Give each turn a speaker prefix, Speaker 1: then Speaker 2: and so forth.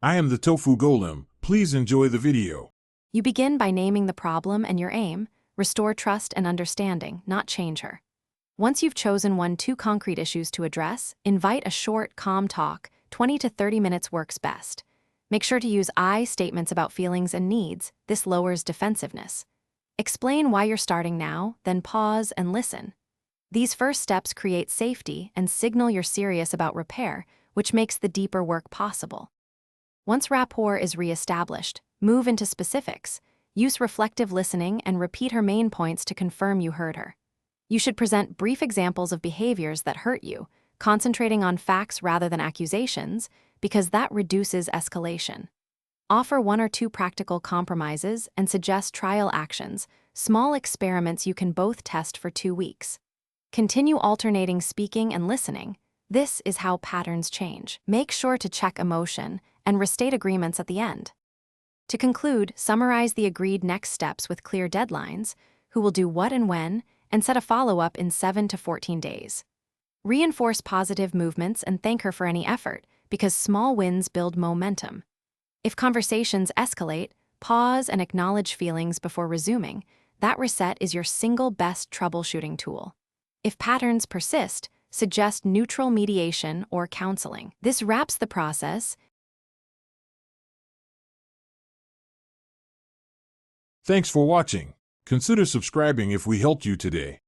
Speaker 1: I am the tofu golem. Please enjoy the video.
Speaker 2: You begin by naming the problem and your aim. Restore trust and understanding, not change her. Once you've chosen 1-2 concrete issues to address, invite a short, calm talk. 20 to 30 minutes works best. Make sure to use I statements about feelings and needs. This lowers defensiveness. Explain why you're starting now, then pause and listen. These first steps create safety and signal you're serious about repair, which makes the deeper work possible. Once rapport is re-established, move into specifics. Use reflective listening and repeat her main points to confirm you heard her. You should present brief examples of behaviors that hurt you, concentrating on facts rather than accusations, because that reduces escalation. Offer 1 or 2 practical compromises and suggest trial actions, small experiments you can both test for 2 weeks. Continue alternating speaking and listening. This is how patterns change. Make sure to check emotion and restate agreements at the end. To conclude, summarize the agreed next steps with clear deadlines, who will do what and when, and set a follow-up in 7 to 14 days. Reinforce positive movements and thank her for any effort, because small wins build momentum. If conversations escalate, pause and acknowledge feelings before resuming. That reset is your single best troubleshooting tool. If patterns persist, suggest neutral mediation or counseling. This wraps the process.
Speaker 1: Thanks for watching. Consider subscribing if we helped you today.